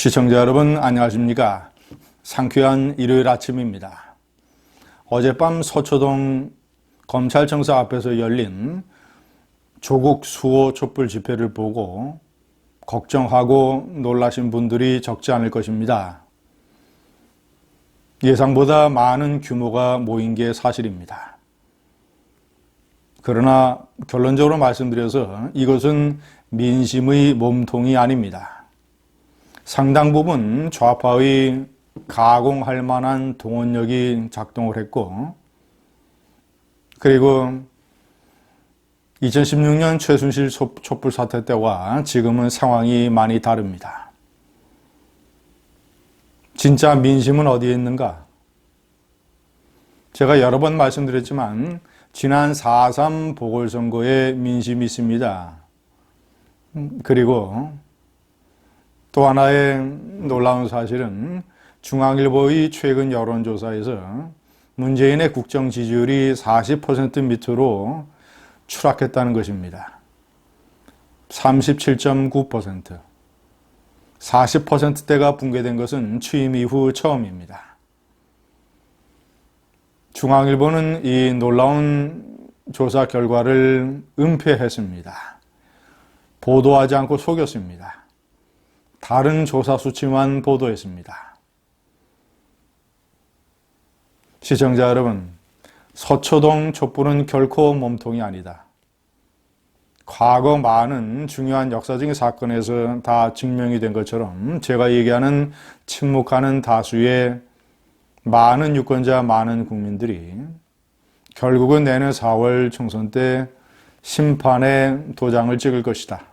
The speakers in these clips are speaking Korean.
시청자 여러분 안녕하십니까? 상쾌한 일요일 아침입니다. 어젯밤 서초동 검찰청사 앞에서 열린 조국 수호 촛불 집회를 보고 걱정하고 놀라신 분들이 적지 않을 것입니다. 예상보다 많은 규모가 모인 게 사실입니다. 그러나 결론적으로 말씀드려서 이것은 민심의 몸통이 아닙니다. 상당 부분 좌파의 가공할 만한 동원력이 작동을 했고, 그리고 2016년 최순실 촛불 사태 때와 지금은 상황이 많이 다릅니다. 진짜 민심은 어디에 있는가? 제가 여러 번 말씀드렸지만 지난 4.3 보궐선거에 민심이 있습니다. 그리고 또 하나의 놀라운 사실은 중앙일보의 최근 여론조사에서 문재인의 국정 지지율이 40% 밑으로 추락했다는 것입니다. 37.9%. 40%대가 붕괴된 것은 취임 이후 처음입니다. 중앙일보는 이 놀라운 조사 결과를 은폐했습니다. 보도하지 않고 속였습니다. 다른 조사 수치만 보도했습니다. 시청자 여러분, 서초동 촛불은 결코 몸통이 아니다. 과거 많은 중요한 역사적인 사건에서 다 증명이 된 것처럼 제가 얘기하는 침묵하는 다수의 많은 유권자, 많은 국민들이 결국은 내년 4월 총선 때 심판의 도장을 찍을 것이다.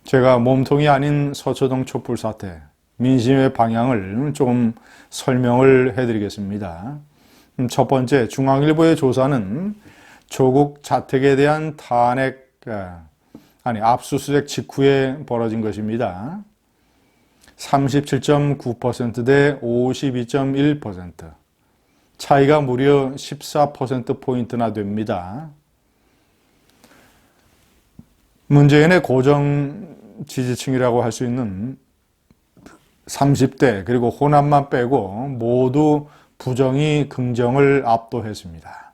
제가 몸통이 아닌 서초동 촛불 사태, 민심의 방향을 조금 설명을 해드리겠습니다. 첫 번째, 중앙일보의 조사는 조국 자택에 대한 압수수색 직후에 벌어진 것입니다. 37.9% 대 52.1%. 차이가 무려 14%포인트나 됩니다. 문재인의 고정 지지층이라고 할 수 있는 30대 그리고 호남만 빼고 모두 부정이 긍정을 압도했습니다.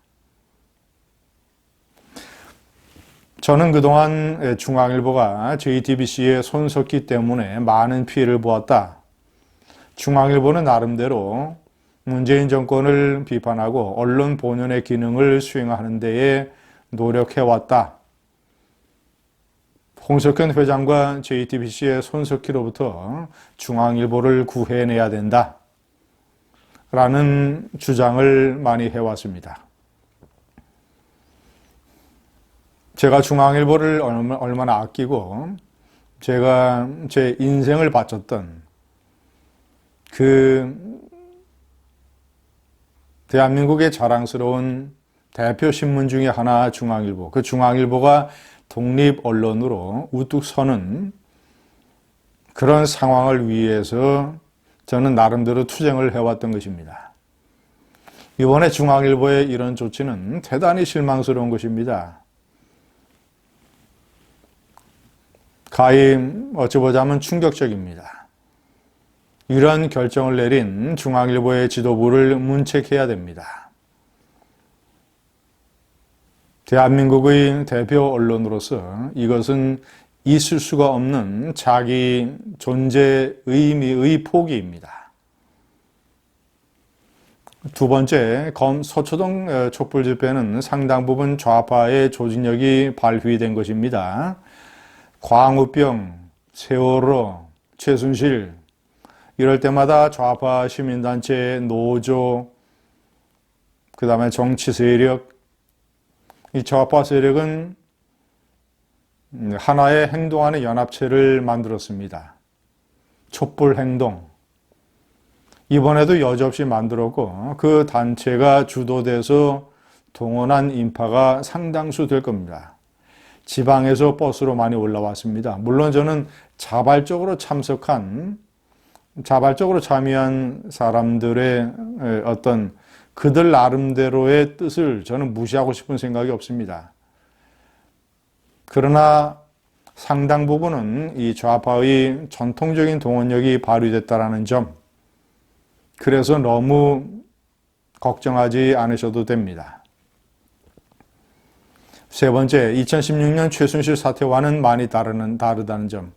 저는 그동안 중앙일보가 JTBC에 손석희 때문에 많은 피해를 보았다. 중앙일보는 나름대로 문재인 정권을 비판하고 언론 본연의 기능을 수행하는 데에 노력해왔다. 홍석현 회장과 JTBC의 손석희로부터 중앙일보를 구해내야 된다. 라는 주장을 많이 해왔습니다. 제가 중앙일보를 얼마나 아끼고 제가 제 인생을 바쳤던 그 대한민국의 자랑스러운 대표 신문 중에 하나 중앙일보. 그 중앙일보가 독립 언론으로 우뚝 서는 그런 상황을 위해서 저는 나름대로 투쟁을 해왔던 것입니다. 이번에 중앙일보의 이런 조치는 대단히 실망스러운 것입니다. 가히 어찌 보자면 충격적입니다. 이런 결정을 내린 중앙일보의 지도부를 문책해야 됩니다. 대한민국의 대표 언론으로서 이것은 있을 수가 없는 자기 존재 의미의 포기입니다. 두 번째, 서초동 촛불 집회는 상당 부분 좌파의 조직력이 발휘된 것입니다. 광우병, 세월호, 최순실 이럴 때마다 좌파 시민단체, 노조, 그 다음에 정치 세력, 이 좌파 세력은 하나의 행동하는 연합체를 만들었습니다. 촛불 행동. 이번에도 여지없이 만들었고 그 단체가 주도돼서 동원한 인파가 상당수 될 겁니다. 지방에서 버스로 많이 올라왔습니다. 물론 저는 자발적으로 참여한 사람들의 어떤 그들 나름대로의 뜻을 저는 무시하고 싶은 생각이 없습니다. 그러나 상당 부분은 이 좌파의 전통적인 동원력이 발휘됐다라는 점, 그래서 너무 걱정하지 않으셔도 됩니다. 세 번째, 2016년 최순실 사태와는 많이 다르다는 점.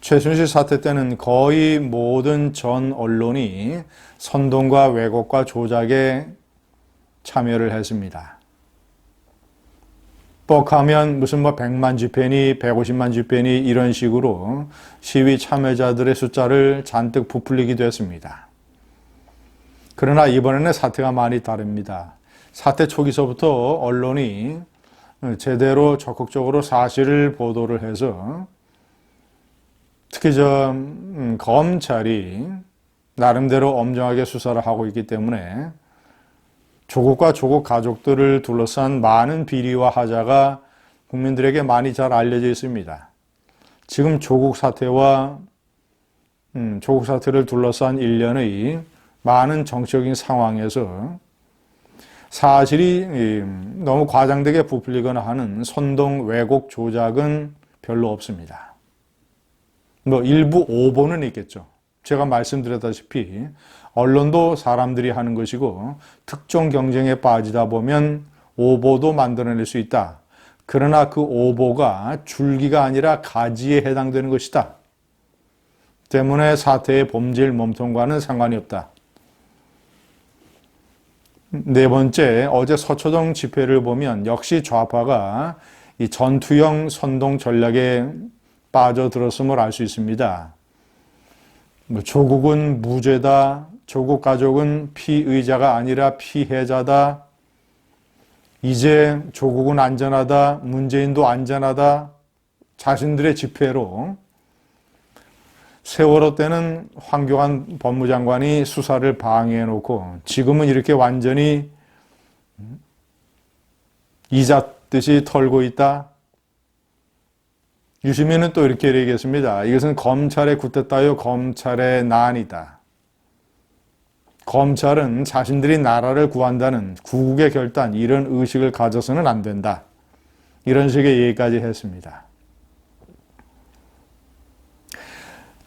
최순실 사태 때는 거의 모든 전 언론이 선동과 왜곡과 조작에 참여를 했습니다. 뻑하면 무슨 100만 집회니 150만 집회니 이런 식으로 시위 참여자들의 숫자를 잔뜩 부풀리기도 했습니다. 그러나 이번에는 사태가 많이 다릅니다. 사태 초기서부터 언론이 제대로 적극적으로 사실을 보도를 해서 특히 검찰이 나름대로 엄정하게 수사를 하고 있기 때문에 조국과 조국 가족들을 둘러싼 많은 비리와 하자가 국민들에게 많이 잘 알려져 있습니다. 지금 조국 사태와 조국 사태를 둘러싼 일련의 많은 정치적인 상황에서 사실이 너무 과장되게 부풀리거나 하는 선동, 왜곡, 조작은 별로 없습니다. 일부 오보는 있겠죠. 제가 말씀드렸다시피 언론도 사람들이 하는 것이고 특정 경쟁에 빠지다 보면 오보도 만들어낼 수 있다. 그러나 그 오보가 줄기가 아니라 가지에 해당되는 것이다. 때문에 사태의 본질 몸통과는 상관이 없다. 네 번째, 어제 서초동 집회를 보면 역시 좌파가 이 전투형 선동 전략에 빠져들었음을 알 수 있습니다. 조국은 무죄다. 조국 가족은 피의자가 아니라 피해자다. 이제 조국은 안전하다. 문재인도 안전하다. 자신들의 집회로 세월호 때는 황교안 법무장관이 수사를 방해해놓고 지금은 이렇게 완전히 이잣듯이 털고 있다. 유시민은 또 이렇게 얘기했습니다. 이것은 검찰의 굿됐다요. 검찰의 난이다. 검찰은 자신들이 나라를 구한다는 구국의 결단, 이런 의식을 가져서는 안 된다. 이런 식의 얘기까지 했습니다.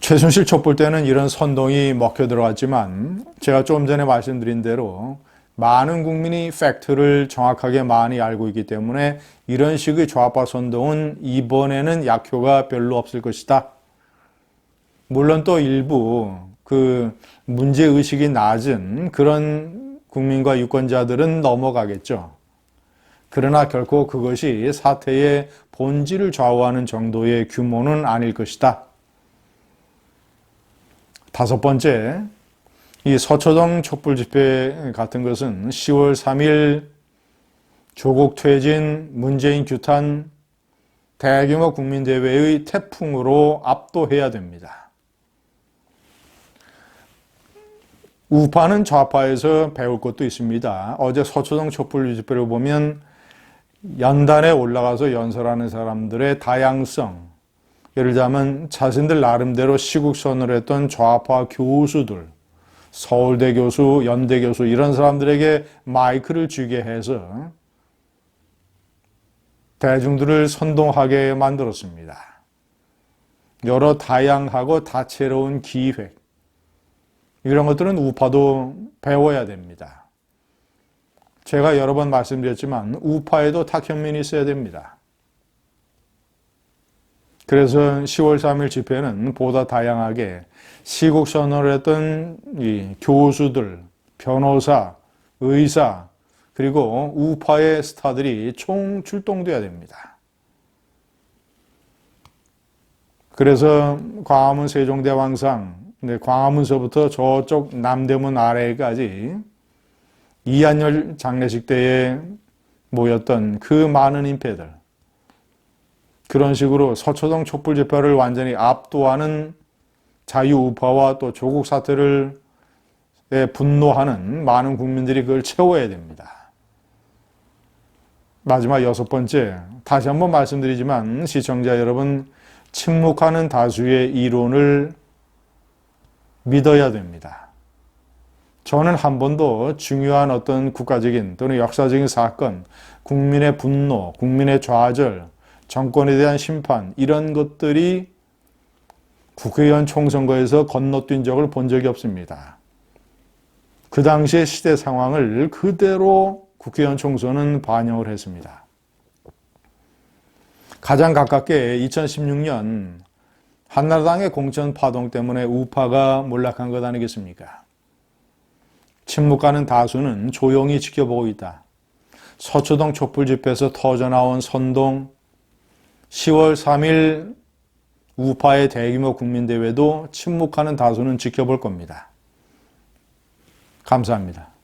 최순실 촛불 때는 이런 선동이 먹혀 들어갔지만 제가 조금 전에 말씀드린 대로 많은 국민이 팩트를 정확하게 많이 알고 있기 때문에 이런 식의 좌파 선동은 이번에는 약효가 별로 없을 것이다. 물론 또 일부 그 문제의식이 낮은 그런 국민과 유권자들은 넘어가겠죠. 그러나 결코 그것이 사태의 본질을 좌우하는 정도의 규모는 아닐 것이다. 다섯 번째, 이 서초동 촛불 집회 같은 것은 10월 3일 조국 퇴진, 문재인 규탄, 대규모 국민대회의 태풍으로 압도해야 됩니다. 우파는 좌파에서 배울 것도 있습니다. 어제 서초동 촛불 집회를 보면 연단에 올라가서 연설하는 사람들의 다양성, 예를 들자면 자신들 나름대로 시국선언을 했던 좌파 교수들, 서울대 교수, 연대 교수 이런 사람들에게 마이크를 쥐게 해서 대중들을 선동하게 만들었습니다. 여러 다양하고 다채로운 기획, 이런 것들은 우파도 배워야 됩니다. 제가 여러 번 말씀드렸지만 우파에도 탁현민이 있어야 됩니다. 그래서 10월 3일 집회는 보다 다양하게 시국선언을 했던 이 교수들, 변호사, 의사, 그리고 우파의 스타들이 총 출동돼야 됩니다. 그래서 광화문 세종대왕상, 광화문서부터 저쪽 남대문 아래까지 이한열 장례식 때에 모였던 그 많은 인패들, 그런 식으로 서초동 촛불 집회를 완전히 압도하는 자유우파와 또 조국 사태를 분노하는 많은 국민들이 그걸 채워야 됩니다. 마지막 여섯 번째, 다시 한번 말씀드리지만 시청자 여러분, 침묵하는 다수의 이론을 믿어야 됩니다. 저는 한 번도 중요한 어떤 국가적인 또는 역사적인 사건, 국민의 분노, 국민의 좌절, 정권에 대한 심판, 이런 것들이 국회의원 총선거에서 건너뛴 적을 본 적이 없습니다. 그 당시의 시대 상황을 그대로 국회의원 총선은 반영을 했습니다. 가장 가깝게 2016년 한나라당의 공천 파동 때문에 우파가 몰락한 것 아니겠습니까? 침묵하는 다수는 조용히 지켜보고 있다. 서초동 촛불 집회에서 터져나온 선동, 10월 3일 우파의 대규모 국민대회도 침묵하는 다수는 지켜볼 겁니다. 감사합니다.